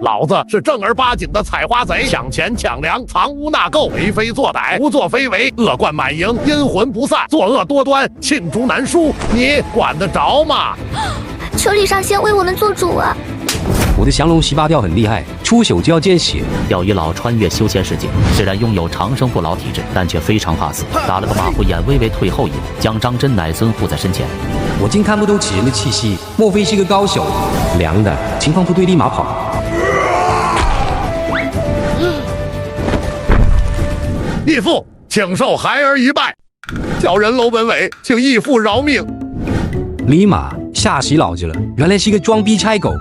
老子是正儿八经的采花贼，抢钱抢粮，藏污纳垢，为非作歹，胡作非为，恶贯满盈，阴魂不散，作恶多端，罄竹难书，你管得着吗？求李上仙为我们做主啊！我的降龙十八调很厉害，出手就要见血。钓鱼佬穿越修仙世界，虽然拥有长生不老体质，但却非常怕死，打了个马虎眼，微微退后一步，将张真乃孙护在身前。我竟看不透此人的气息，莫非是个高手？凉的，情况不对，立马跑。义父，请受孩儿一拜。小人楼本伟，请义父饶命。尼玛，吓死老子了！原来是个装逼差狗。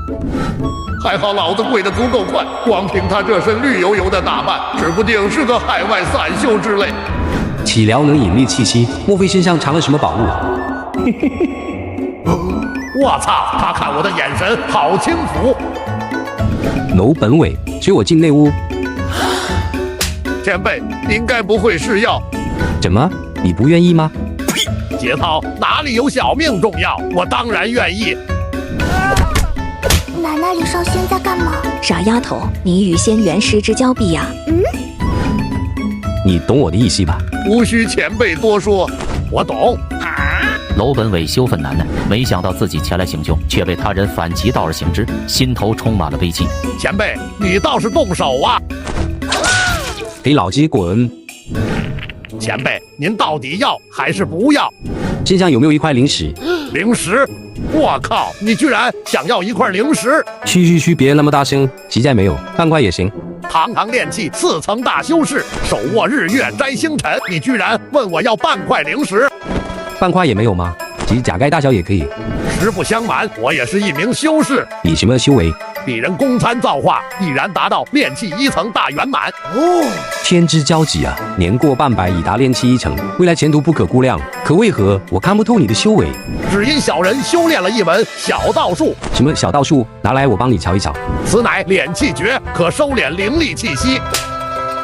还好老子跪得足够快，光凭他这身绿油油的打扮，指不定是个海外散秀之类。岂聊能引力气息，莫非身上藏了什么宝物？我操！他看我的眼神好轻浮。楼本伟，随我进内屋。前辈，您该不会是要……怎么？你不愿意吗？节操哪里有小命重要？我当然愿意。奶奶，李少仙在干嘛？傻丫头，你与仙缘失之交臂呀！你懂我的意思吧？无需前辈多说，我懂。楼本伟羞愤难耐，没想到自己前来行凶，却被他人反其道而行之，心头充满了悲戚。前辈，你倒是动手啊！给老子滚！前辈，您到底要还是不要？身上有没有一块零食？零食？我靠！你居然想要一块零食？嘘，别那么大声，实在没有，半块也行。堂堂炼气4层大修士，手握日月摘星辰，你居然问我要半块零食？半块也没有吗？其实甲盖大小也可以。实不相瞒，我也是一名修士。你什么修为？鄙人公参造化，已然达到炼气1层大圆满。天之骄子啊！年过半百已达炼气1层，未来前途不可估量。可为何我看不透你的修为？只因小人修炼了一门小道术。什么小道术？拿来我帮你瞧一瞧。此乃炼气诀，可收敛灵力气息。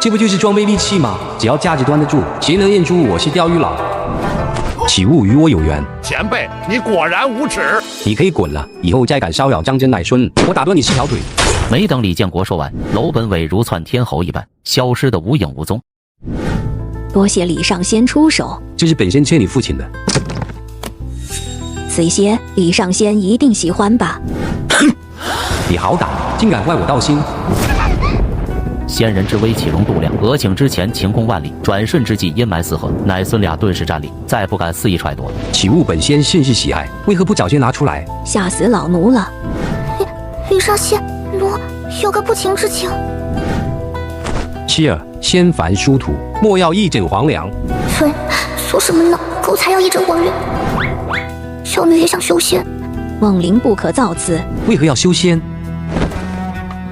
这不就是装备利器吗？只要价值端得住，谁能认出我是钓鱼佬？岂勿与我有缘！前辈，你果然无耻！你可以滚了，以后再敢骚扰张真乃孙，我打断你4条腿！没等李建国说完，楼本伟如窜天猴一般消失得无影无踪。多谢李上仙出手，这是本仙欠你父亲的。此些李上仙一定喜欢吧？你好歹竟敢坏我道心！仙人之威岂容度量？俄顷之前晴空万里，转瞬之际阴霾四合，乃孙俩顿时站立，再不敢肆意揣度。岂物本仙甚是喜爱，为何不早些拿出来？吓死老奴了！李少仙，奴有个不情之请。妻儿，仙凡殊途，莫要一枕黄粱。孙，说什么呢？狗才要一枕黄月。小女也想修仙。梦灵不可造次。为何要修仙？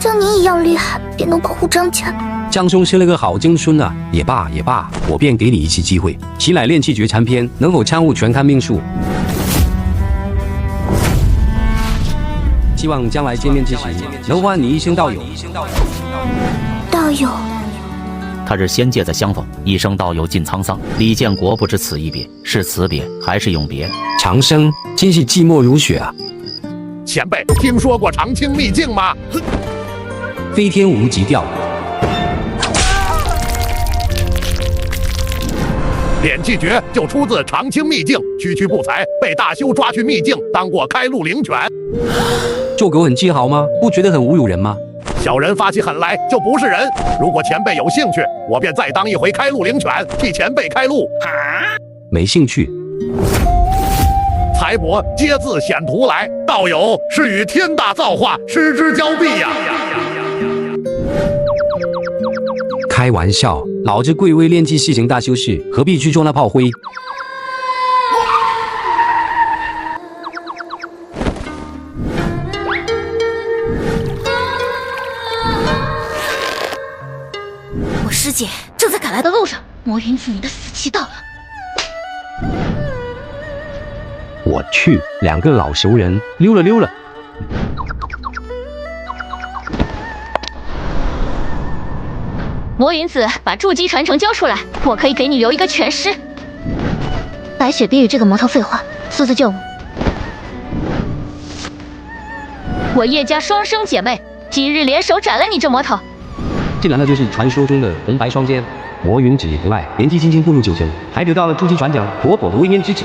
像你一样厉害，便能保护张家。张兄生了个好曾孙啊！也罢，我便给你一次机会。其乃炼气诀残篇，能否参悟全看命数？希望将来见面之时，能唤你一声道友。道友，他日仙界再相逢，一生道友尽沧桑。李建国不知此一别是辞别还是永别。长生真是寂寞如雪啊！前辈，听说过长青秘境吗？飞天无极调。炼气诀就出自长青秘境，区区不才，被大修抓去秘境当过开路灵犬。做狗很自豪吗？不觉得很侮辱人吗？小人发起狠来就不是人。如果前辈有兴趣，我便再当一回开路灵犬，替前辈开路。没兴趣。财帛皆自显图来，道友是与天大造化失之交臂呀！开玩笑，老子贵为炼气4层大修士，何必去做那炮灰？我师姐正在赶来的路上，魔云子，你的死期到了。我去，2个老熟人溜了。魔云子，把筑基传承交出来，我可以给你留一个全尸。白雪别与这个魔头废话，速自救我。我叶家双生姐妹，今日联手斩了你这魔头。这难道就是传说中的红白双剑？魔云指以外，年纪轻轻步入90，还得到了筑基传承，妥妥的位面之子。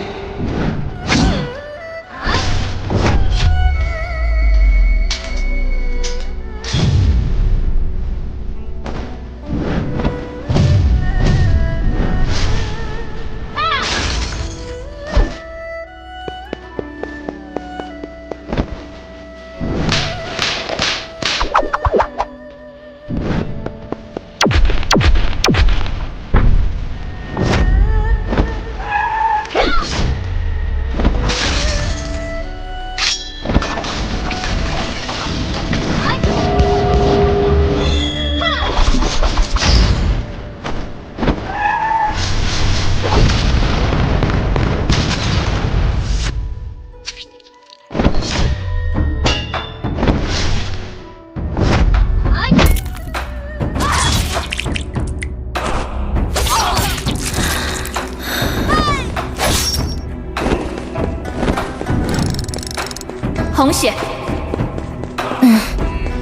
红血。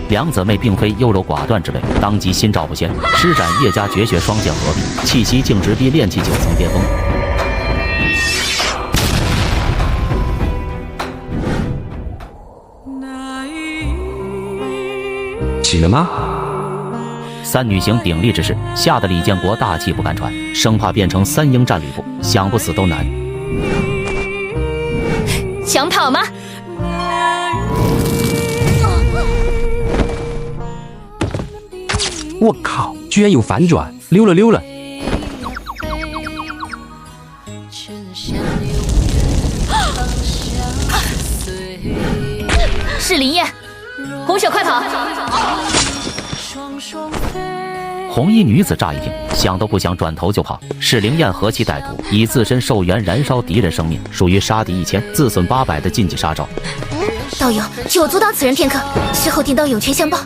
两姊妹并非优柔寡断之辈，当即心照不宣，施展叶家绝学双剑合璧，气息径直逼炼气9层巅峰。起了吗？三女行鼎立之势，吓得李建国大气不敢喘，生怕变成3英战吕布，想不死都难。想跑吗？我靠，居然有反转，溜了！是林燕，红雪快跑！红衣女子乍一听，想都不想，转头就跑。是灵燕何其歹毒，以自身寿元燃烧敌人生命，属于杀敌1000，自损800的禁忌杀招。道友，替我阻挡此人片刻，事后定当有权相报。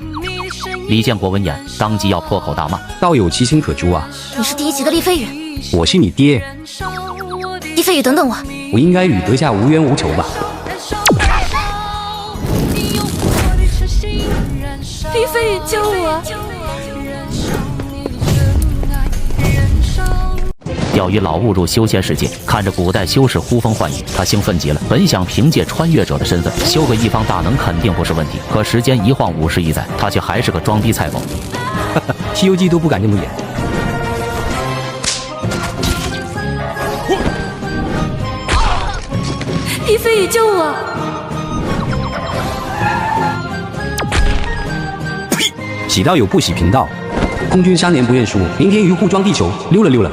李建国闻言，当即要破口大骂：“道友其心可诛啊！你是第1级的厉飞羽，我是你爹。厉飞羽，等等我。我应该与阁下无冤无仇吧？”厉飞羽，救我！钓鱼佬误入修仙世界，看着古代修士呼风唤雨，他兴奋极了。本想凭借穿越者的身份修个一方大能肯定不是问题，可时间一晃50亿载，他却还是个装逼菜狗。西游记都不敢这么演。厉飞羽，救我！呸！喜道友不喜贫道，空军3年不认输，明天鱼护装地球，溜了。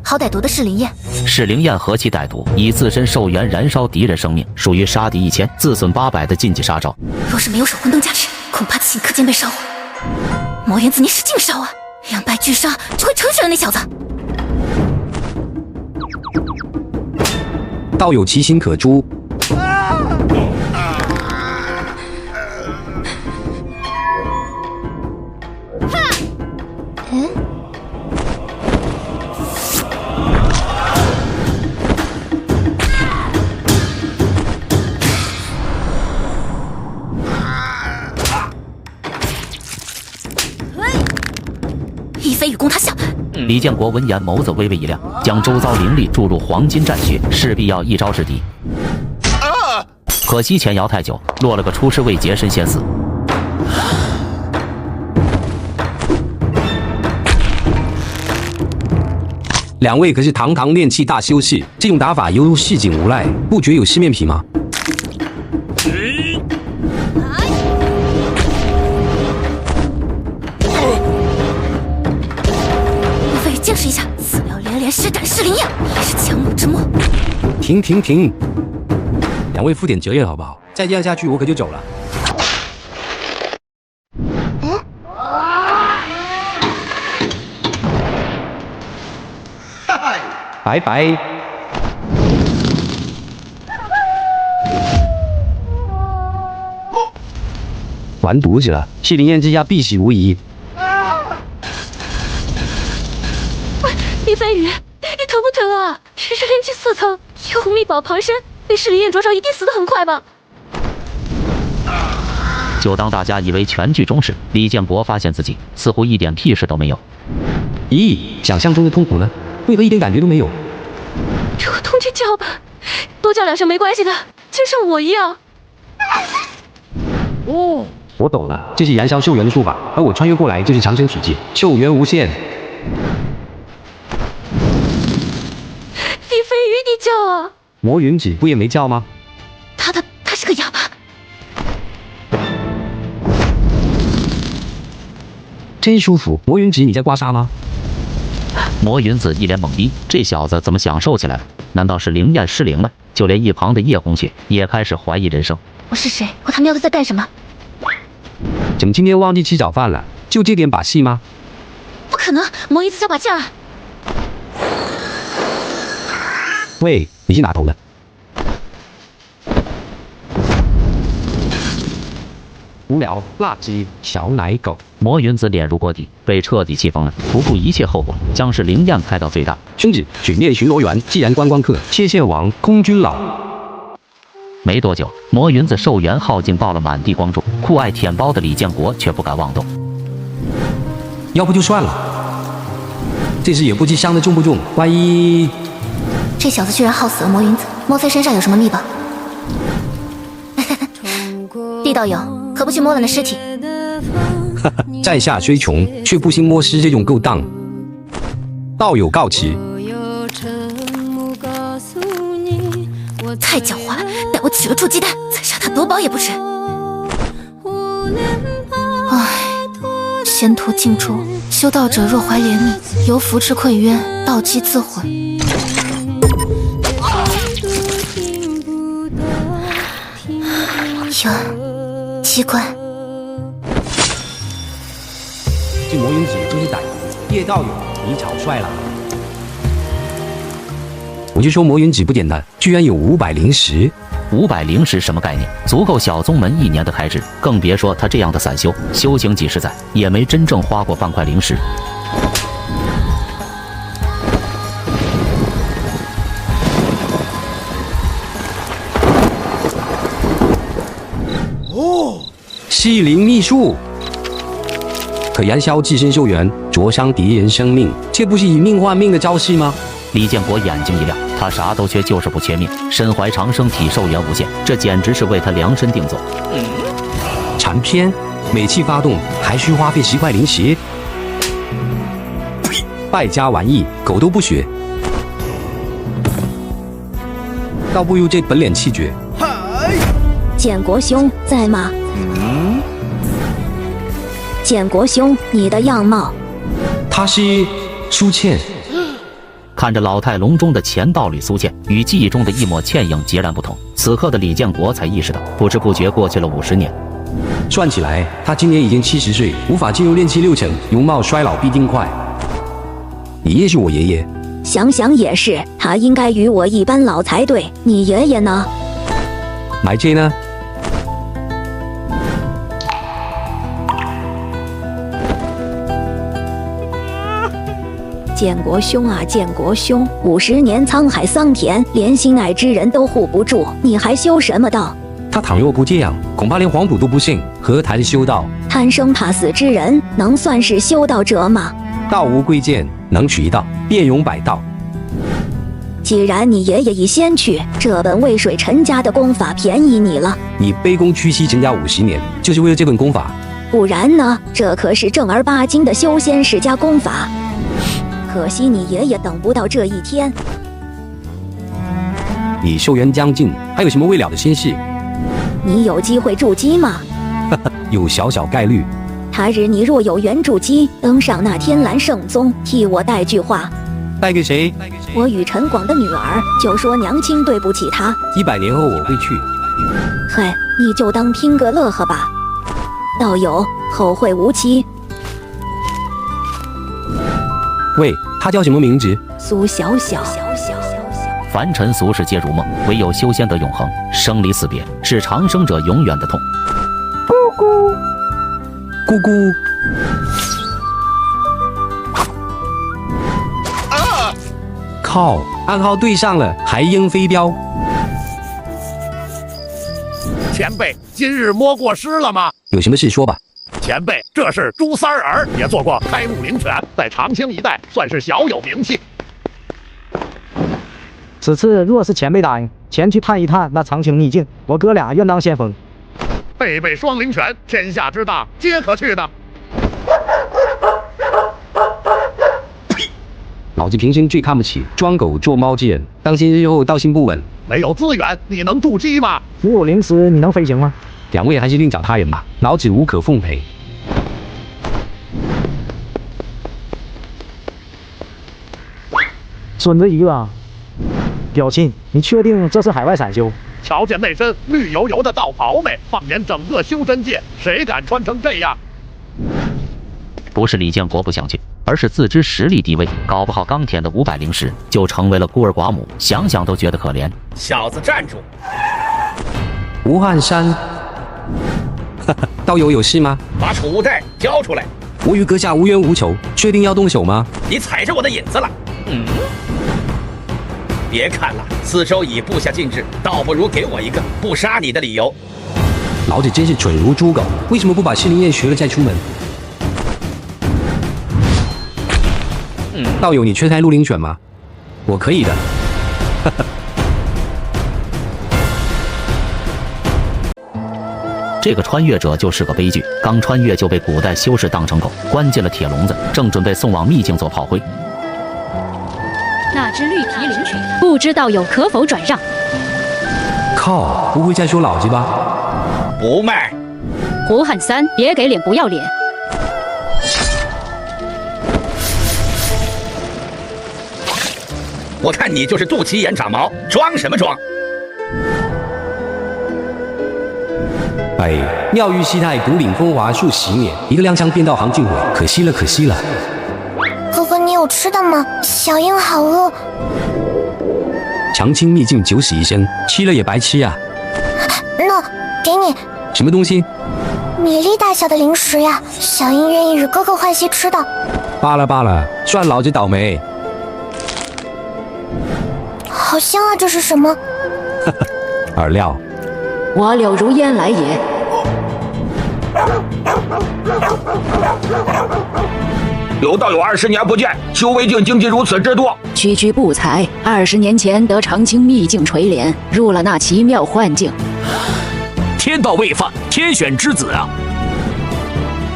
好歹毒的是灵燕，是灵燕何其歹毒，以自身寿元燃烧敌人生命，属于杀敌1000，自损800的禁忌杀招。若是没有守魂灯加持，恐怕此刻间被烧毁。魔元子，你使劲烧啊！2败俱伤，就会成全了那小子。道友其心可诛。一飞羽攻他下。李建国闻言，眸子微微一亮，将周遭灵力注入黄金战穴，势必要一招制敌。可惜前摇太久，落了个出师未捷身先死。两位可是堂堂炼气大修士，这种打法犹如市井无赖，不觉有失面皮吗？无非见识一下，死了连连施展噬灵焰，还是强弩之末。停！两位负点责任好不好？再这样下去，我可就走了。拜拜。完犊子了！噬灵焰之下必死无疑。李飞宇，你疼不疼啊？这是炼气4层，又密宝旁身，被势力焰灼烧，一定死得很快吧？就当大家以为全剧终时，李建国发现自己似乎一点屁事都没有。咦，想象中的痛苦呢？为何一点感觉都没有？如果痛就叫吧，多叫2声没关系的，就像我一样。哦，我懂了，这是燃烧寿元的术法，而我穿越过来就是长生取界，寿元无限。李飞宇，你叫啊！魔云子不也没叫吗？他是个哑巴。真舒服，魔云子你在刮痧吗？魔云子一脸懵逼，这小子怎么享受起来了？难道是灵验失灵了？就连一旁的叶红雪也开始怀疑人生。我是谁？我他喵的在干什么？怎么今天忘记吃早饭了？就这点把戏吗？不可能，魔一子加把劲儿。喂，你是哪头的？无聊，垃圾，小奶狗。魔云子脸如锅底，被彻底气疯了，不顾一切后果，将是灵验开到最大。兄弟，水面巡逻员，既然观光客，谢谢王空军老。没多久，魔云子寿元耗尽到了满地光柱，酷爱舔包的李建国却不敢妄动。要不就算了，这次也不知伤的重不重，万一……这小子居然耗死了魔云子，莫非身上有什么秘宝？地道友，可不去摸了那尸体？在下虽穷，却不兴摸尸这种勾当。道友告辞。太狡猾了，待我取了筑基丹，再杀他夺宝也不迟。唉，仙途尽处，修道者若怀怜悯，犹扶持困冤，道基自毁。哟，奇怪，这魔云子真是歹毒，叶道友，你草率了。我就说魔云子不简单，居然有500灵石。500灵石什么概念？足够小宗门1年的开支，更别说他这样的散修，修行几十载也没真正花过半块灵石。系灵秘术，可燃烧自身寿元，灼伤敌人生命，这不是以命换命的招式吗？李建国眼睛一亮，他啥都缺，就是不缺命。身怀长生体，寿元无限，这简直是为他量身定做。残篇，每次发动还需花费10块灵石，败家玩意，狗都不学，倒不如这本领气绝。建国兄在吗？建国兄，你的样貌。他是苏倩。看着老态龙钟的前道侣苏倩，与记忆中的一抹倩影截然不同。此刻的李建国才意识到，不知不觉过去了50年。算起来，他今年已经70岁，无法进入炼气6层，容貌衰老必定快。你爷是我爷爷，想想也是，他应该与我一般老才对。你爷爷呢？买这呢？建国兄啊，建国兄，50年沧海桑田，连心爱之人都护不住，你还修什么道？他倘若不这样，恐怕连黄土都不信，何谈修道？贪生怕死之人，能算是修道者吗？道无贵贱，能取一道，便容百道。既然你爷爷已先去，这本渭水陈家的功法便宜你了。你卑躬屈膝陈家50年，就是为了这本功法？不然呢？这可是正儿八经的修仙世家功法。可惜你爷爷等不到这一天。你寿元将近，还有什么未了的心事？你有机会筑基吗？有小小概率。他日你若有缘筑基，登上那天蓝圣宗，替我带句话。带给谁？我与陈广的女儿，就说娘亲对不起她。100年后我会去。嗨，你就当听个乐呵吧。道友，后会无期。喂，他叫什么名字？苏小小。凡尘俗世皆如梦，唯有修仙得永恒。生离死别是长生者永远的痛。咕咕咕咕。靠，暗号对上了，还扔飞镖。前辈，今日摸过尸了吗？有什么事说吧。前辈，这是朱三儿，也做过开路灵犬，在长清一带算是小有名气。此次若是前辈答应前去探一探那长青秘境，我哥俩愿当先锋。辈辈双灵犬，天下之大，皆可去的。老子平生最看不起装狗做猫之人，当心日后道心不稳。没有资源，你能筑基吗？没有灵石，你能飞行吗？两位还是另找他人吧，老子无可奉陪。损子一个啊！表亲，你确定这是海外散修？瞧见那身绿油油的道袍没？放眼整个修真界，谁敢穿成这样？不是李建国不想去，而是自知实力低微，搞不好钢铁的500灵石就成为了孤儿寡母，想想都觉得可怜。小子站住！吴汉山，道友有事吗？把储物袋交出来！我与阁下无冤无仇，确定要动手吗？你踩着我的引子了。别看了，四周已布下禁制，倒不如给我一个不杀你的理由。老子真是蠢如猪狗，为什么不把试灵验学了再出门？道友，你缺开绿灵犬吗？我可以的。这个穿越者就是个悲剧，刚穿越就被古代修士当成狗，关进了铁笼子，正准备送往秘境做炮灰。那只绿皮灵犬，不知道友可否转让？靠，不会再说老子吧？不卖。胡汉三，别给脸不要脸！我看你就是肚脐眼长毛，装什么装？哎，妙玉西泰独领风华数10年，一个踉跄便道行尽毁，可惜了，可惜了。哥哥，你有吃的吗？小英好饿。长青秘境九死一生，吃了也白吃啊。那给你什么东西？米粒大小的零食呀，小英愿意与哥哥换些吃的。罢了罢了，算老子倒霉。好香啊，这是什么？饵料。我柳如烟来也。有道友20年不见，修为境经济如此之多。区区不才，20年前得长青秘境垂怜，入了那奇妙幻境。天道未犯，天选之子啊！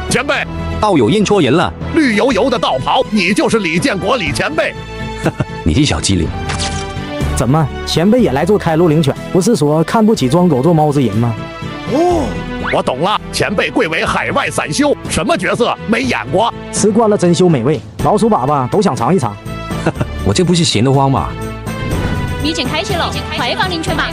前辈，道友认错人了，绿油油的道袍，你就是李建国李前辈。你这小机灵。怎么，前辈也来做开路灵犬？不是说看不起装狗做猫之人吗？哦，我懂了，前辈贵为海外散修，什么角色没演过？吃惯了珍馐美味，老鼠粑粑都想尝一尝。我这不是闲得慌吗？秘境开启了，快放灵犬吧！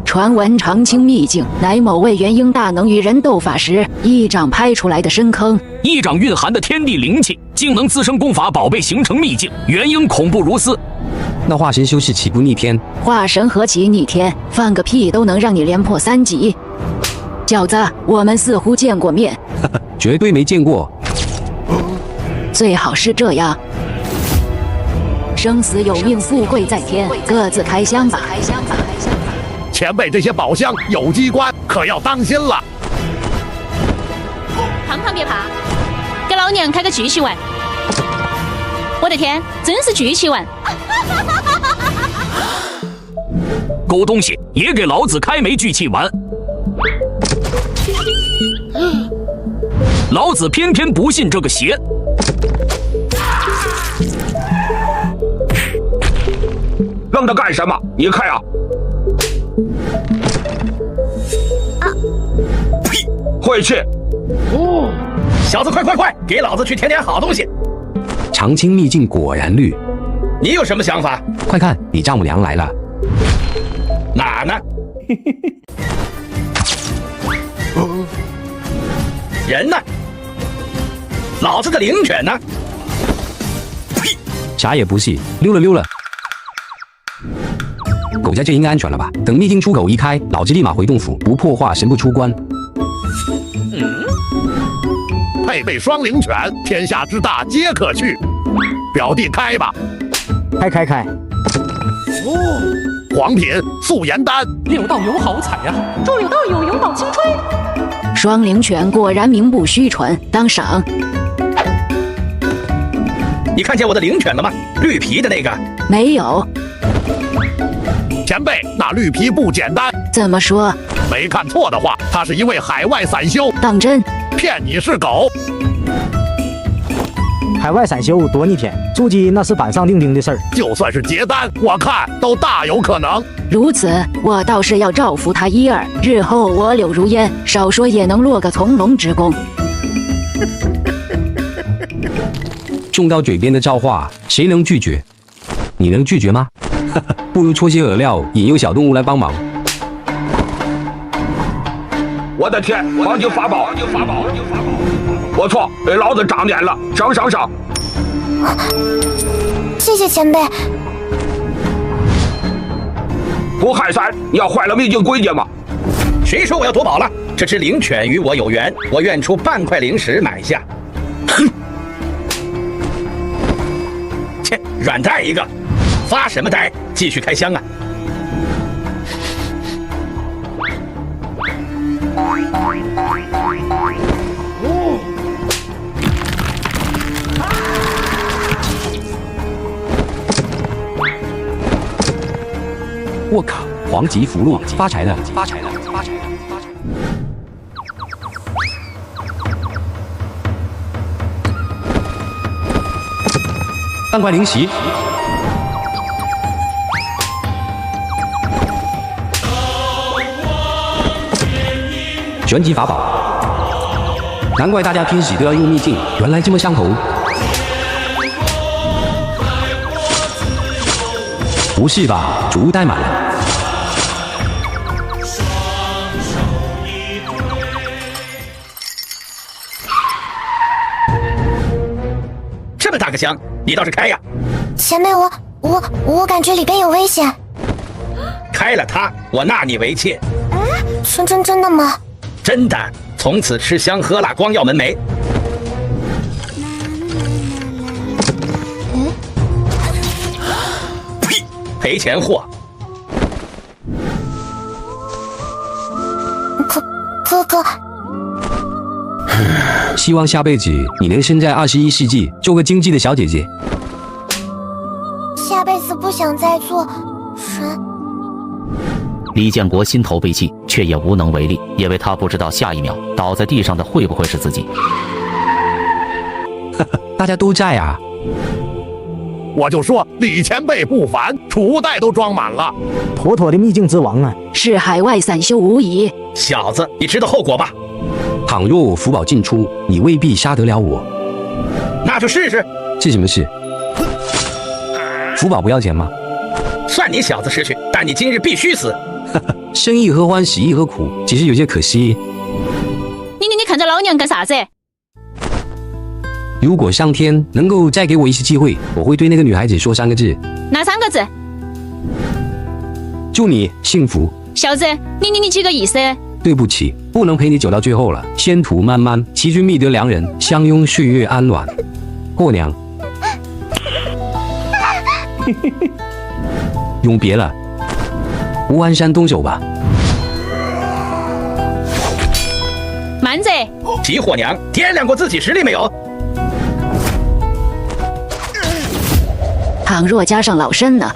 传闻长青秘境乃某位元婴大能与人斗法时一掌拍出来的深坑，一掌蕴含的天地灵气，竟能滋生功法宝贝，形成秘境。元婴恐怖如斯。那化神修士岂不逆天？化神何其逆天，放个屁都能让你连破3级。小子，我们似乎见过面。绝对没见过。最好是这样。生死有命，富贵在天，各自开箱吧。前辈这些宝箱有机关，可要当心了。胖胖别怕，给老娘开个巨气丸。我的天，真是巨气丸！狗东西，也给老子开枚聚气丸！老子偏偏不信这个邪。愣着干什么？你看啊！呸！晦气！哦，小子，快，给老子去添点好东西！长青秘境果然绿。你有什么想法？快看，你丈母娘来了。哪呢？人呢？老子的灵犬呢？呸！啥也不是，溜了。狗在这应该安全了吧？等秘境出口一开，老子立马回洞府，不破化神不出关。配备双灵犬，天下之大皆可去。表弟开吧。开。黄品素颜丹，六道友好彩呀！祝柳道友永葆青春。双灵犬果然名不虚传，当赏。你看见我的灵犬了吗？绿皮的那个。没有。前辈，那绿皮不简单。怎么说？没看错的话，他是一位海外散修。当真？骗你是狗。海外散修多逆天，筑基那是板上钉钉的事儿。就算是结丹，我看都大有可能。如此，我倒是要照拂他一二，日后我柳如烟少说也能落个从龙之功。种到嘴边的造化，谁能拒绝？你能拒绝吗？不如搓些饵料，引诱小动物来帮忙。我的天，黄金法宝！不错，给老子长脸了，赏！谢谢前辈。胡亥三，你要坏了秘境规矩吗？谁说我要夺宝了？这只灵犬与我有缘，我愿出半块灵石买下。哼！切，软蛋一个，发什么呆？继续开箱啊！我靠，黄级符箓，发财了！半块灵石，玄级法宝，难怪大家拼喜都要用秘境，原来这么上头。不是吧，主物带满了。这么大个箱，你倒是开呀！前辈，我感觉里边有危险。开了它，我纳你为妾。真的吗？真的，从此吃香喝辣，光耀门楣。呸！赔钱货。哥哥，希望下辈子你能生在21世纪，做个经济的小姐姐。下辈子不想再做神。李建国心头悲戚，却也无能为力，因为他不知道下一秒倒在地上的会不会是自己。大家都在啊！我就说李前辈不凡，储物袋都装满了。妥妥的秘境之王啊！是海外散修无疑。小子，你知道后果吧？倘若我福宝尽出，你未必杀得了我。那就试试。是什么事？福宝不要钱吗？算你小子识趣，但你今日必须死。生亦何欢，死亦何苦，只是有些可惜。你看着老娘干啥子？如果上天能够再给我一次机会，我会对那个女孩子说3个字。哪3个字？祝你幸福。小子，你几个意思？对不起，不能陪你走到最后了。仙途漫漫，其君觅得良人，相拥岁月安暖。过娘，永别了。吴安山动手吧。慢着！急火娘，掂量过自己实力没有？倘若加上老身呢？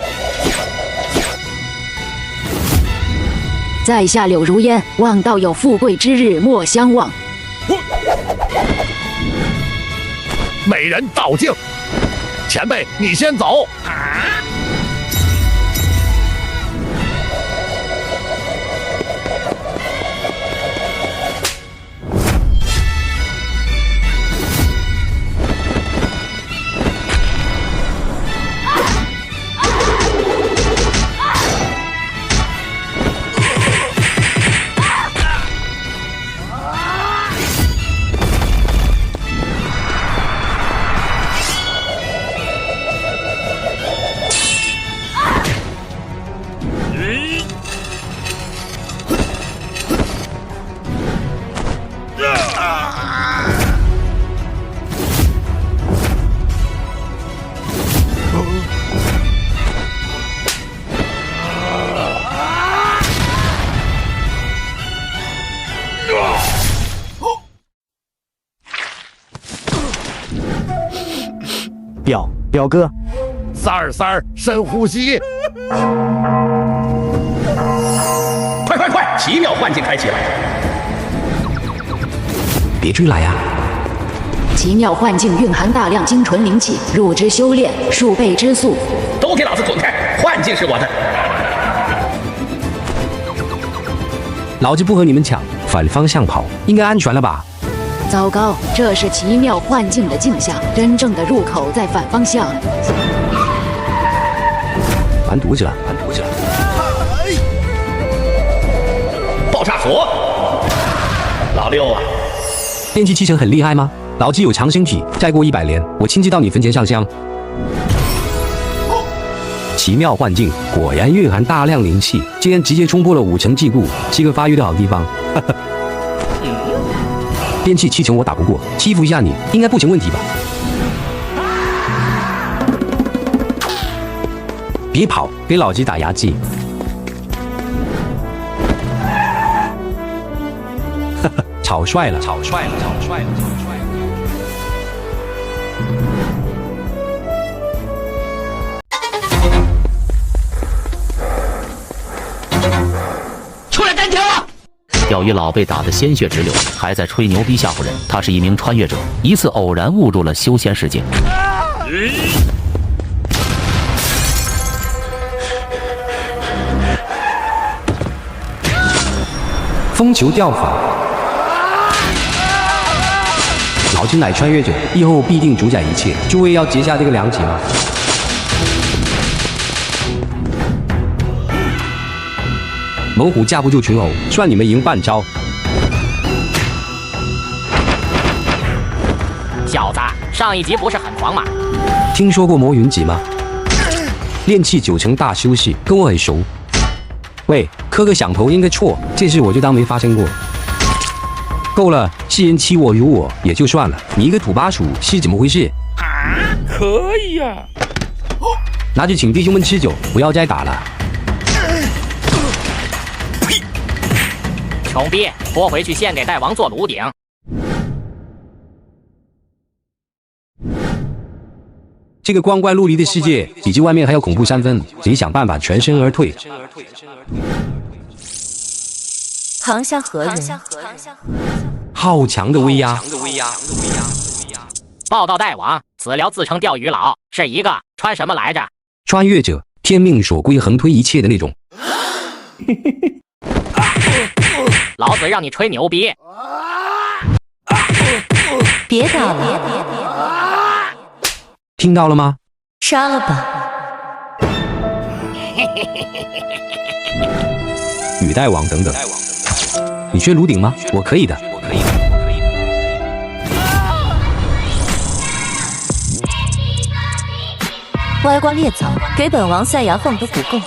在下柳如烟，望道有富贵之日莫相忘。美人道境，前辈你先走。表哥，三儿，深呼吸。快！奇妙幻境开启了！别追来呀！奇妙幻境蕴含大量精纯灵气，入之修炼，数倍之速。都给老子滚开！幻境是我的。老子不和你们抢，反方向跑，应该安全了吧？糟糕，这是奇妙幻境的镜像，真正的入口在反方向。完犊子了！爆炸佛，老六啊！炼气7成很厉害吗？老子有长身体，再过100年，我亲自到你坟前上香。奇妙幻境果然蕴含大量灵气，竟然直接冲破了5成禁锢，是个发育的好地方。炼气7成我打不过，欺负一下你应该不成问题吧？别跑，给老子打牙祭！草率了！出来单挑啊！钓鱼佬被打得鲜血直流，还在吹牛逼吓唬人。他是一名穿越者，一次偶然误入了修仙世界。风球吊法，老子乃穿越者，以后必定主宰一切。诸位要结下这个良结吗？猛虎架不住群殴，算你们赢半招。小子，上一集不是很狂吗？听说过魔云集吗？炼气9成大修士，跟我很熟。喂，磕个响头应该错，这事我就当没发生过。够了，世人欺我辱我也就算了，你一个土巴鼠是怎么回事？可以呀、那就请弟兄们吃酒，不要再打了。穷逼，拖回去献给大王做炉鼎。这个光怪陆离的世界，比这外面还要恐怖3分，得想办法全身而退。堂下何人？好强的威压！报告大王，此寮自称钓鱼佬，是一个穿什么来着？穿越者，天命所归，横推一切的那种。老子让你吹牛逼！别打了，听到了吗？杀了吧！羽带网等等，你缺炉鼎吗？我可以的。歪瓜裂枣，给本王塞牙缝都不够。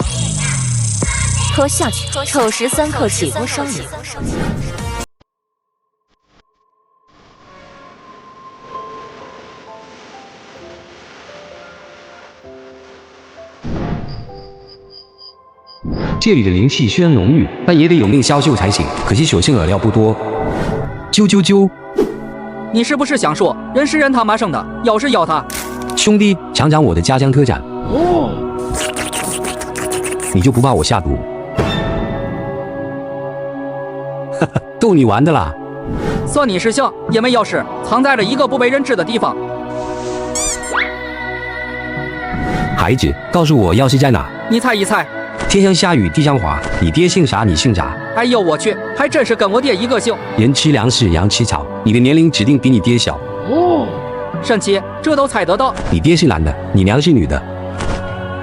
拖下去，丑时3刻起锅烧你。这里的灵气虽然浓郁，但也得有命消受才行。可惜所剩饵料不多。啾！你是不是想说人是人他妈生的，咬是咬他？兄弟，尝尝我的家乡特产。你就不怕我下毒？逗你玩的啦。算你识相，也没钥匙，藏在了一个不为人知的地方。孩子，告诉我钥匙在哪？你猜一猜。天上下雨地上滑，你爹姓啥？你姓啥？哎呦我去，还真是跟我爹一个姓。人吃粮食，羊吃草，你的年龄指定比你爹小。神奇，这都猜得到。你爹是男的，你娘是女的。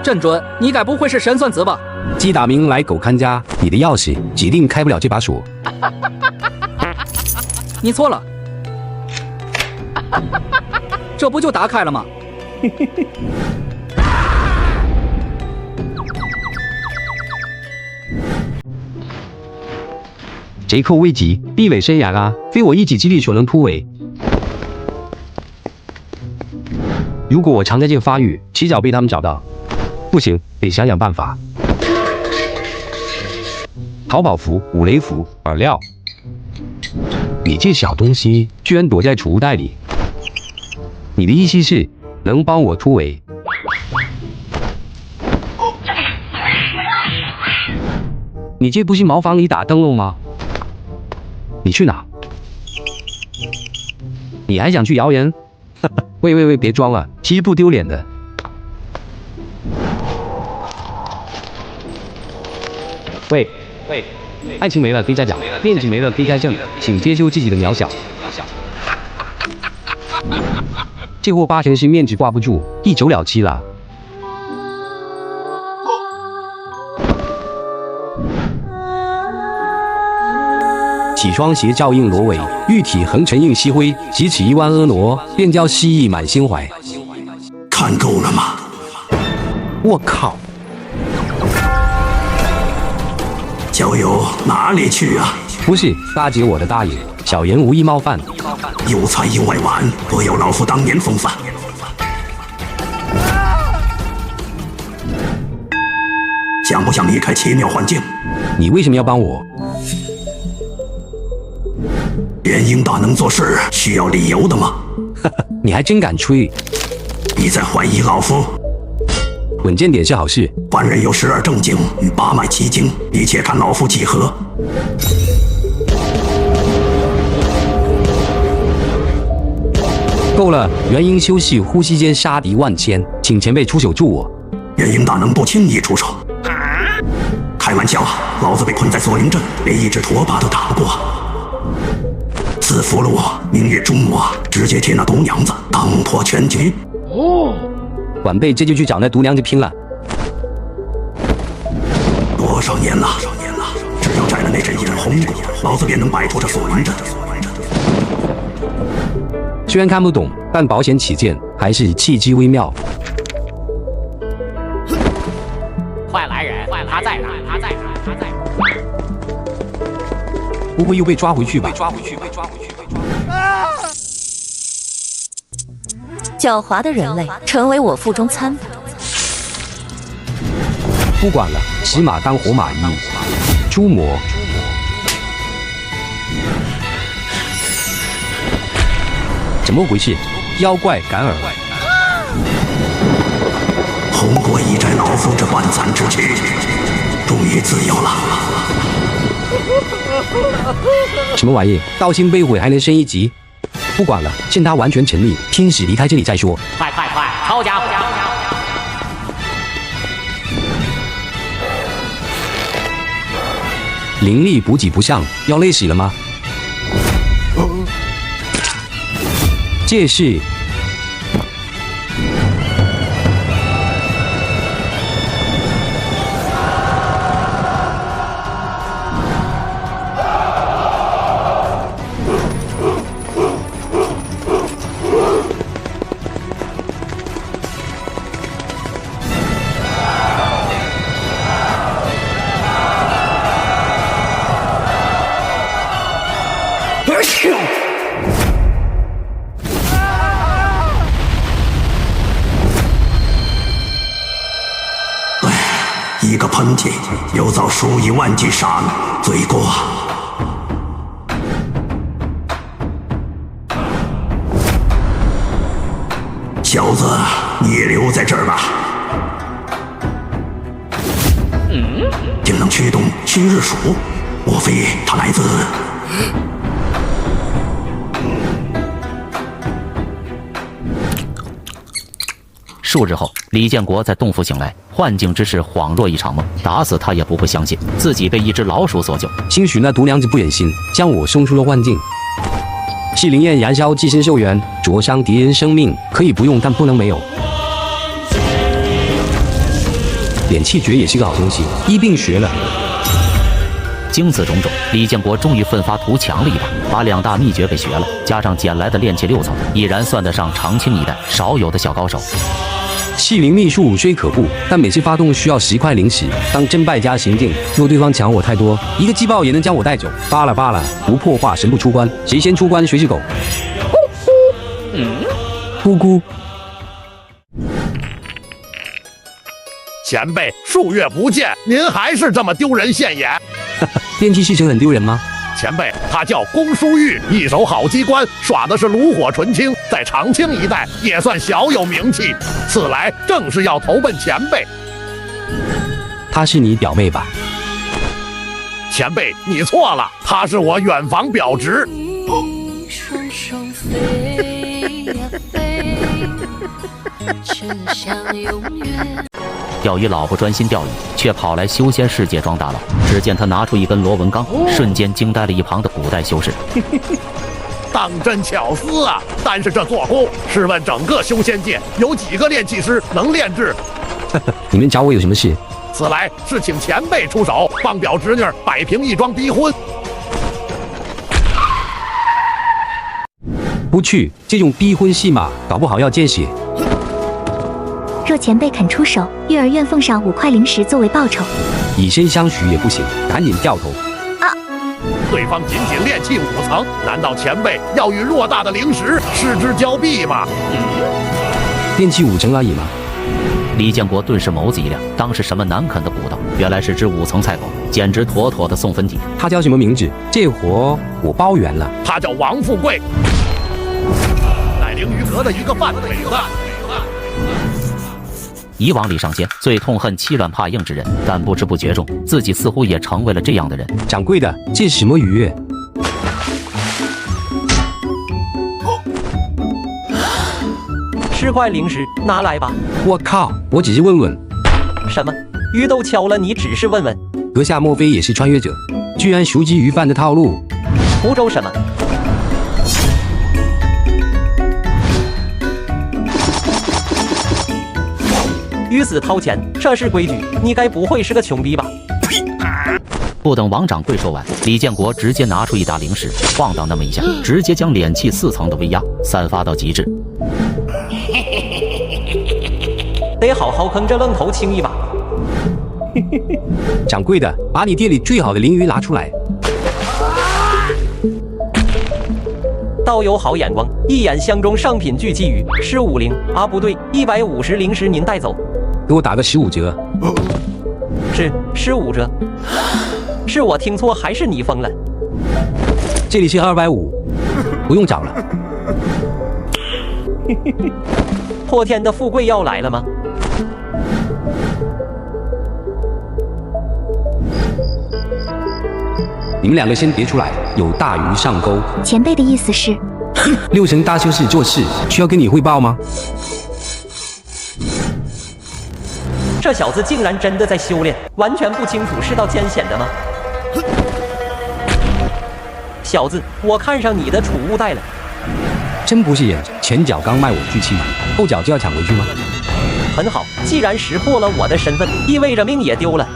真准，你该不会是神算子吧？鸡打鸣来狗看家，你的钥匙指定开不了这把锁。你错了，这不就打开了吗？贼寇危急，地尾生涯啊，非我一己之力所能突围。如果我藏在这个发育，迟早被他们找到。不行，得想想办法。淘宝服、五雷服、饵料。你这小东西居然躲在储物袋里！你的意思是能帮我突围？你这不是茅房里打灯笼吗？你去哪？你还想去谣言？喂，别装了，其实不丢脸的。喂，爱情没了可以再讲，恋情没了可以再挣，请接受自己的渺小。这货八成是面子挂不住，一走了之了。起双鞋照应罗尾，玉体横陈映西辉，只此一弯婀娜，便叫诗意满心怀。看够了吗？我靠！小友哪里去啊？不是，大姐我的大爷，小人无意冒犯。有才有外玩，不有老夫当年风范。想不想离开奇妙环境？你为什么要帮我？元婴大能做事需要理由的吗？你还真敢吹！你在怀疑老夫？稳健点是好事。凡人有12正经与8脉奇经，一切看老夫几何。够了！元婴修士呼吸间杀敌万千，请前辈出手助我。元婴大能不轻易出手。开玩笑，老子被困在锁灵阵，连一只拖把都打不过。自俘了我，明月中我，直接替那毒娘子当破全局。晚辈这就去找那毒娘子拼了。多少年了，只要摘了那阵眼红骨，老子便能摆脱这锁灵阵。虽然看不懂，但保险起见，还是气机微妙。快来人！他在哪？不会又被抓回去吧？狡猾的人类，成为我腹中餐吧。不管了，死马当活马医。诛魔。怎么回事？妖怪赶耳。红国已摘老夫这半残之躯，终于自由了。什么玩意？道心被毁还能升一级？不管了，趁他完全成立，拼死离开这里再说。快，抄家伙！灵力补给不上，要累死了吗？这是一个喷嚏，又遭数以万计杀戮，罪过。小子，你也留在这儿吧。竟能驱动虚日鼠，莫非他来自？数日后，李建国在洞府醒来，幻境之事恍若一场梦，打死他也不会相信自己被一只老鼠所救。兴许那毒娘子不忍心，将我送出了幻境。是灵焰燃烧寄生兽源，灼伤敌人生命，可以不用，但不能没有。敛气诀也是个好东西，一并学了。经此种种，李建国终于奋发图强了一把，把2大秘诀给学了，加上捡来的炼气6层，已然算得上长青一代少有的小高手。气灵秘术虽可怖，但每次发动需要10块灵石。当真败家行径，若对方抢我太多，一个击爆也能将我带走。罢了，不破化神不出关，谁先出关谁是狗。咕咕。前辈，数月不见，您还是这么丢人现眼。电气系神很丢人吗？前辈，他叫龚书玉，一手好机关，耍的是炉火纯青，在长清一带也算小有名气。此来正是要投奔前辈。她是你表妹吧？前辈，你错了，她是我远房表侄。钓鱼佬不专心钓鱼，却跑来修仙世界装大佬。只见他拿出一根螺纹钢，瞬间惊呆了一旁的古代修士。当真巧思啊！但是这做工，试问整个修仙界有几个炼器师能炼制？你们找我有什么事？此来是请前辈出手，帮表侄女摆平一桩逼婚。不去，这种逼婚戏码搞不好要见血。若前辈肯出手，月儿愿奉上5块灵石作为报酬。以身相许也不行，赶紧掉头。对方仅仅炼气5层，难道前辈要与偌大的灵石失之交臂吗？炼气5层而已嘛。李建国顿时眸子一亮，当是什么难啃的骨头，原来是只5层菜狗，简直妥妥的送分题。他叫什么名字？这活我包圆了。他叫王富贵，乃灵鱼阁的一个贩腿子。以往李上仙最痛恨欺软怕硬之人，但不知不觉中，自己似乎也成为了这样的人。掌柜的，这是什么鱼？10块灵石，拿来吧。我靠，我只是问问。什么？鱼都敲了，你只是问问？阁下莫非也是穿越者？居然熟知鱼贩的套路？湖州什么？鱼死掏钱，这是规矩。你该不会是个穷逼吧？不等王掌柜说完，李建国直接拿出一沓灵石，晃荡那么一下，直接将敛气4层的威压散发到极致。得好好坑这愣头青一把。掌柜的，把你店里最好的灵鱼拿出来。道友好眼光，一眼相中上品巨鲫鱼，15灵啊，不对，150灵石您带走。给我打个15折。是15折。是我听错还是你疯了？这里是250，不用找了。破天的富贵要来了吗？你们2个先别出来，有大鱼上钩。前辈的意思是？6层大修士做事需要跟你汇报吗？这小子竟然真的在修炼，完全不清楚是道艰险的吗？小子，我看上你的储物袋了。真不是人，前脚刚卖我巨气，后脚就要抢回去吗？很好，既然识破了我的身份，意味着命也丢了。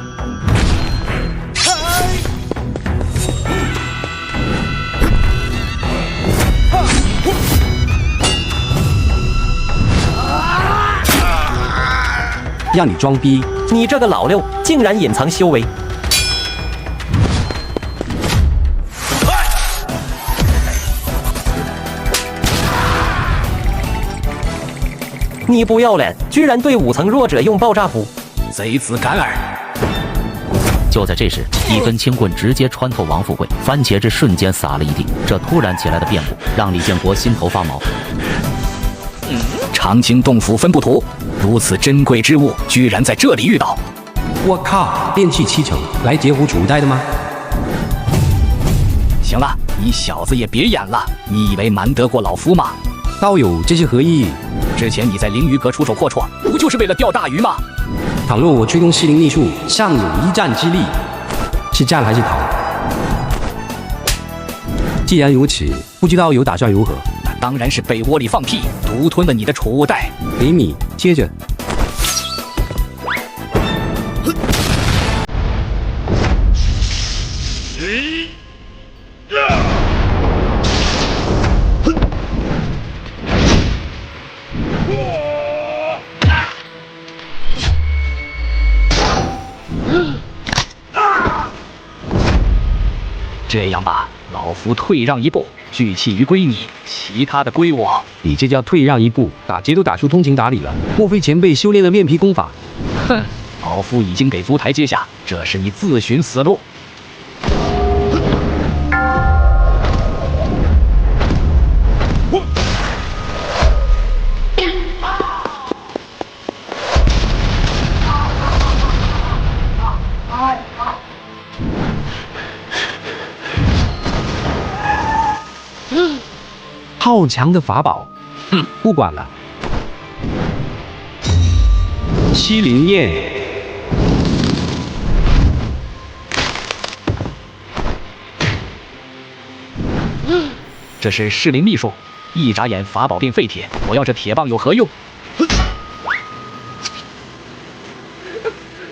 让你装逼！你这个老六，竟然隐藏修为！你不要脸，居然对5层弱者用爆炸符！贼子敢尔！就在这时，一根青棍直接穿透王富贵，番茄汁瞬间洒了一地。这突然起来的变故，让李建国心头发毛。长青洞府分布图，如此珍贵之物，居然在这里遇到！我靠，炼气7层，来截胡储物袋的吗？行了，你小子也别演了，你以为瞒得过老夫吗？道友，这是何意？之前你在灵鱼阁出手阔绰，不就是为了钓大鱼吗？倘若我催动噬灵秘术，尚有一战之力，是战还是逃？既然如此，不知道有打算如何？那当然是被窝里放屁，独吞了你的储物袋。给你，接着。这样吧，老夫退让一步，聚气鱼归你，其他的归我。你这叫退让一步？打劫都打出通情达理了，莫非前辈修炼了面皮功法？哼，老夫已经给夫台阶下，这是你自寻死路。好强的法宝。不管了。西灵焰。这是适龄秘术，一眨眼法宝变废铁。我要这铁棒有何用？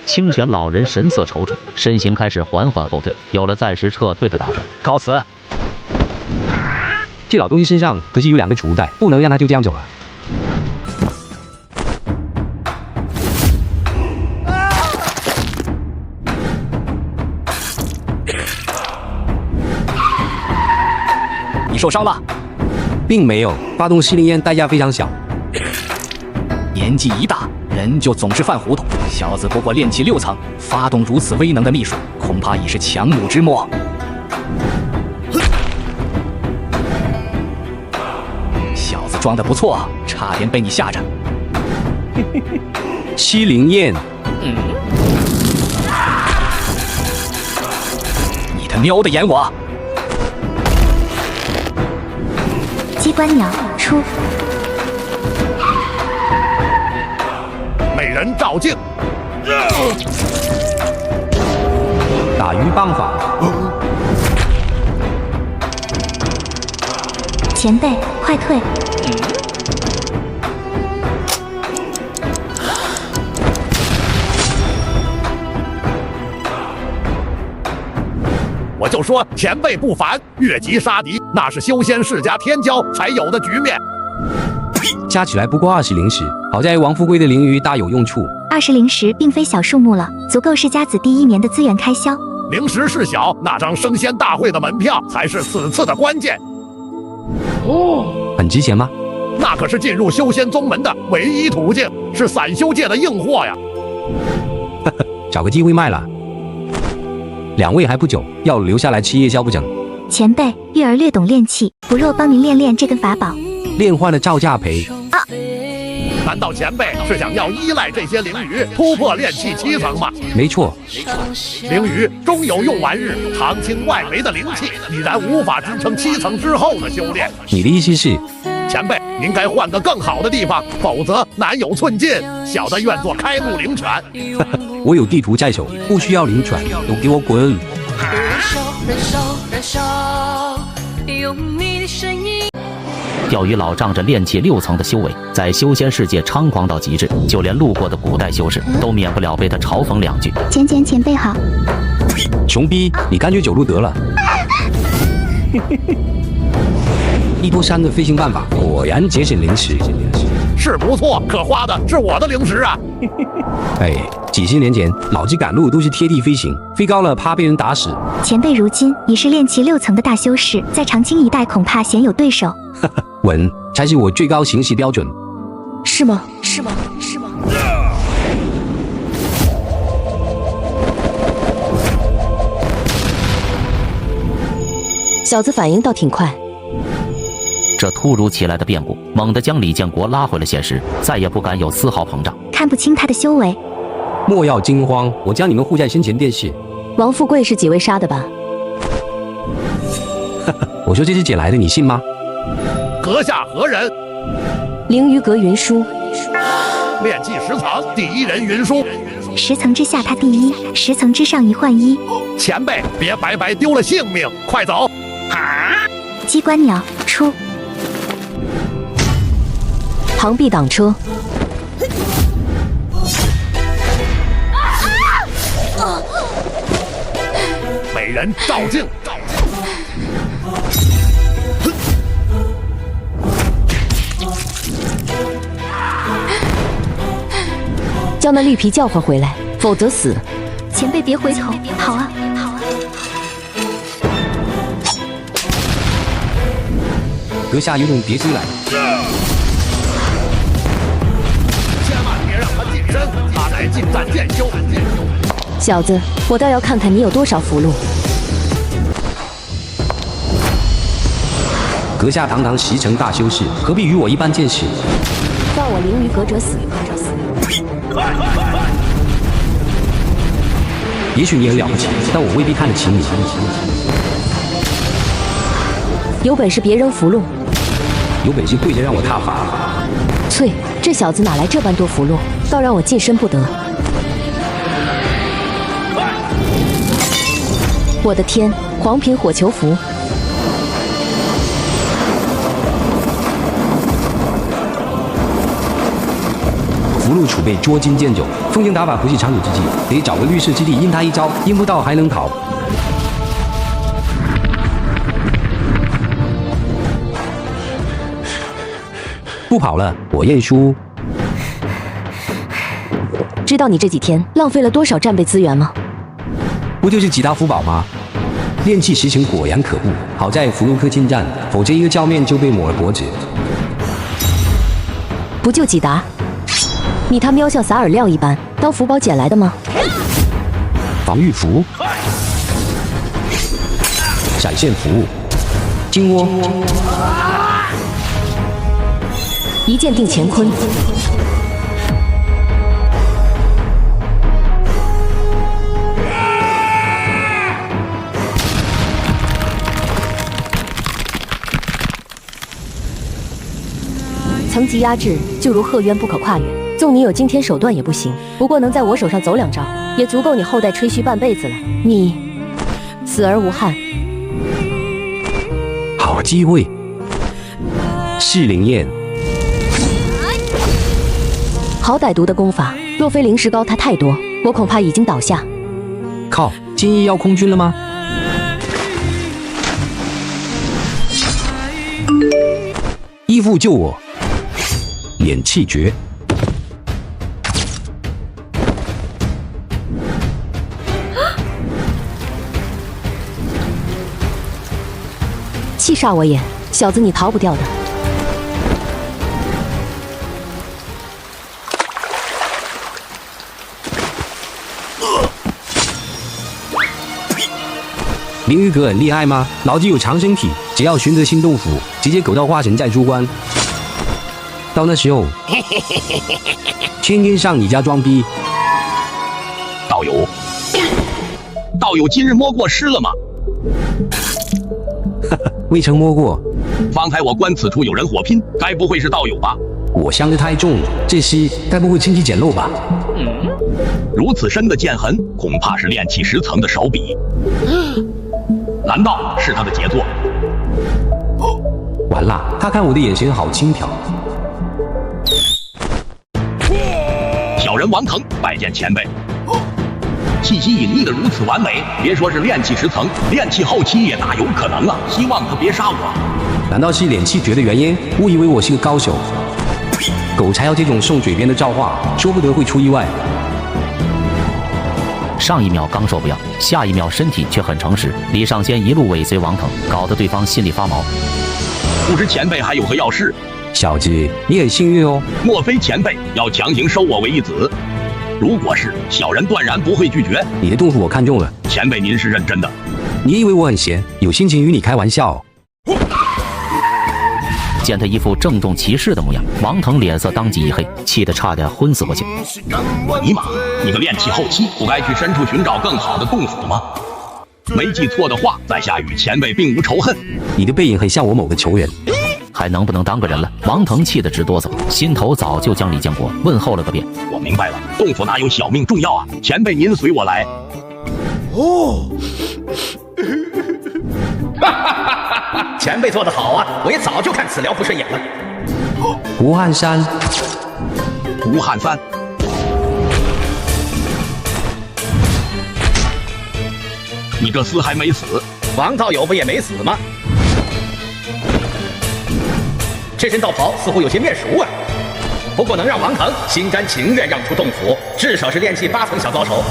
清玄老人神色踌躇，身形开始缓缓后退，有了暂时撤退的打算。告辞。这老东西身上可是有2个储物袋，不能让他就这样走了。你受伤了？并没有，发动西灵焰代价非常小。年纪一大，人就总是犯糊涂。小子不过炼气6层，发动如此威能的秘术，恐怕已是强弩之末。小子装得不错，差点被你吓着。西灵焰，你他喵的演我！机关鸟出，美人照镜，打鱼棒法。前辈快退！我就说前辈不凡，越级杀敌那是修仙世家天骄才有的局面。加起来不过20灵石，好在王富贵的灵鱼大有用处。20灵石并非小数目了，足够世家子弟1年的资源开销。灵石是小，那张升仙大会的门票才是此次的关键。很值钱吗？那可是进入修仙宗门的唯一途径，是散修界的硬货呀。找个机会卖了。2位还不久，要留下来吃夜宵不成？前辈，玉儿略懂炼气，不若帮您练练这根法宝。练坏了照价赔。难道前辈是想要依赖这些灵鱼突破炼气7层吗？没错，灵鱼终有用完日，唐清外围的灵气已然无法支撑7层之后的修炼。你的意思是，前辈您该换个更好的地方，否则难有寸进。小的愿做开路灵犬。我有地图在手，不需要灵犬，都给我滚！钓鱼佬仗着炼气6层的修为，在修仙世界猖狂到极致，就连路过的古代修士都免不了被他嘲讽2句。前辈好。穷逼，你干脆走路得了。1多3的飞行办法果然节省灵石，是不错，可花的是我的灵石啊！哎，几十年前老子赶路都是贴地飞行，飞高了怕被人打死。前辈如今已是炼气6层的大修士，在长青一带恐怕鲜有对手。稳才是我最高行事标准。是吗？小子反应倒挺快。这突如其来的变故，猛地将李建国拉回了现实，再也不敢有丝毫膨胀。看不清他的修为。莫要惊慌，我将你们护在身前便是。王富贵是几位杀的吧？我说这是捡来的，你信吗？阁下何人？灵鱼阁云舒。炼气10层第1人云舒。10层之下他第1，10层之上1换1。前辈别白白丢了性命，快走！机关鸟出。螳臂挡车。美人照镜。将那绿皮叫唤回来，否则死。前辈别回头，跑啊！阁下有种别追来。千万别让他近身，他乃近战剑修。小子，我倒要看看你有多少符箓。阁下堂堂10层大修士，何必与我一般见识？告我灵鱼阁者死。也许你很了不起，但我未必看得起你。有本事别扔符箓。有本事跪着让我踏伐。翠，这小子哪来这般多符箓，倒让我近身不得。我的天，黄品火球符！符箓储备捉襟见肘，风行打法不是长久之计，得找个绿色基地阴他一招，阴不到还能逃。不跑了，我认输。知道你这几天浪费了多少战备资源吗？不就是几大福宝吗？炼气实情果然可怖，好在符箓科近战，否则一个照面就被抹了脖子。不就几达？你他喵像撒饵料一般，当福宝捡来的吗？防御符，闪现符，金窝，一剑定乾坤。层级压制，就如壑渊不可跨越。纵你有惊天手段也不行，不过能在我手上走2招，也足够你后代吹嘘半辈子了。你死而无憾。好机会，是灵焰。好歹毒的功法，若非灵石高他太多，我恐怕已经倒下。靠，今日要空军了吗？义父救我！敛气诀。气煞我眼，小子你逃不掉的。灵鱼哥很厉害吗？老子有长身体，只要寻得新洞府，直接狗到化神再出关。到那时候，天天上你家装逼。道友今日摸过尸了吗？未曾摸过。方才我观此处有人火拼，该不会是道友吧？我伤得太重，这尸该不会趁机捡漏吧？如此深的剑痕，恐怕是炼气10层的手笔。难道是他的杰作？完了，他看我的眼神好轻佻。小人王腾拜见前辈。气息隐匿的如此完美，别说是炼气10层，炼气后期也大有可能啊！希望可别杀我。难道是敛气诀的原因？误以为我是个高手？狗才要这种送嘴边的造化，说不得会出意外。上一秒刚说不要，下一秒身体却很诚实。李尚仙一路尾随王腾，搞得对方心里发毛。不知前辈还有何要事？小子，你很幸运哦。莫非前辈要强行收我为义子？如果是，小人断然不会拒绝。你的洞府我看中了，前辈您是认真的？你以为我很闲，有心情与你开玩笑？见他一副郑重其事的模样，王腾脸色当即一黑，气得差点昏死过去。尼玛，你个炼气后期，不该去深处寻找更好的洞府吗？没记错的话，在下与前辈并无仇恨。你的背影很像我某个仇人。还能不能当个人了？王腾气得直哆嗦，心头早就将李建国问候了个遍。我明白了，洞府哪有小命重要啊？前辈您随我来。哦，前辈做得好啊！我也早就看此寮不顺眼了。吴汉山，吴汉三，你这厮还没死？王道友不也没死吗？这身道袍似乎有些面熟啊，不过能让王腾心甘情愿让出洞府，至少是炼气8层小高手。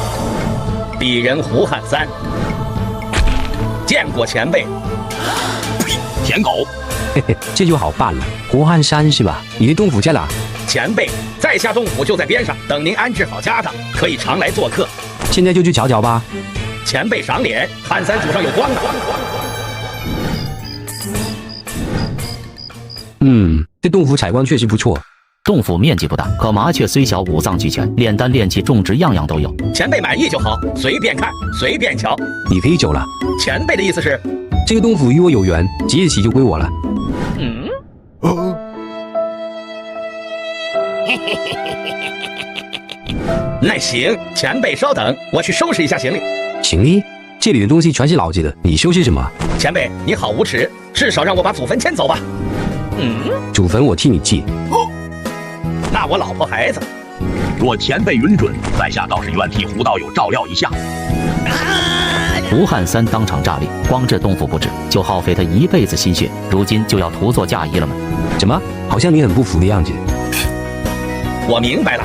鄙人胡汉三，见过前辈。舔狗，嘿嘿，这就好办了。胡汉山是吧？你的洞府在哪？前辈，在下洞府就在边上，等您安置好家当，可以常来做客。现在就去瞧瞧吧。前辈赏脸，汉三祖上有光啊！这洞府采光确实不错。洞府面积不大，可麻雀虽小，五脏俱全，炼丹、炼气、种植样样都有。前辈满意就好，随便看，随便瞧。你可以走了。前辈的意思是，这个洞府与我有缘，即日起就归我了。那行，前辈稍等，我去收拾一下行李。行李？这里的东西全是老子的，你收拾什么？前辈，你好无耻，至少让我把祖坟迁走吧。祖坟我替你祭。那我老婆孩子，若前辈允准，在下倒是愿替胡道友照料一下。胡汉三当场炸裂，光这洞府布置就耗费他一辈子心血，如今就要徒作嫁衣了吗？怎么？好像你很不服的样子。我明白了。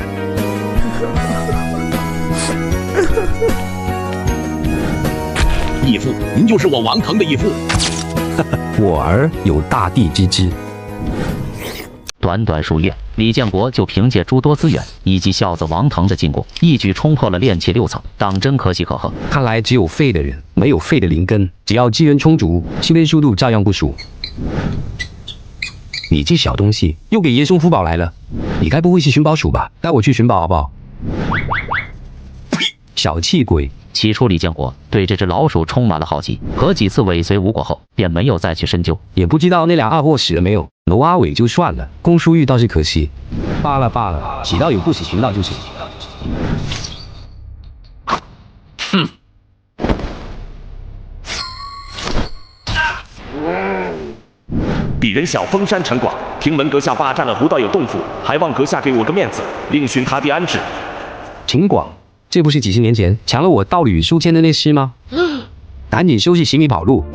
义父，您就是我王腾的义父。我儿有大帝之资。短短数月，李建国就凭借诸多资源以及孝子王腾的进攻，一举冲破了炼气6层，当真可喜可贺。看来只有废的人，没有废的灵根。只要资源充足，修炼速度照样不输。你这小东西又给爷送福宝来了，你该不会是寻宝鼠吧？带我去寻宝好不好？小气鬼！起初，李建国对这只老鼠充满了好奇，可几次尾随无果后，便没有再去深究。也不知道那俩二货死了没有。娄阿伟就算了，龚书玉倒是可惜。罢了罢了，喜到有不死，寻到就行。哼！鄙人小峰山陈广，听闻阁下霸占了胡道友洞府，还望阁下给我个面子，另寻他地安置。陈广，这不是几十年前抢了我道侣书签的那厮吗？赶紧收拾行李跑路！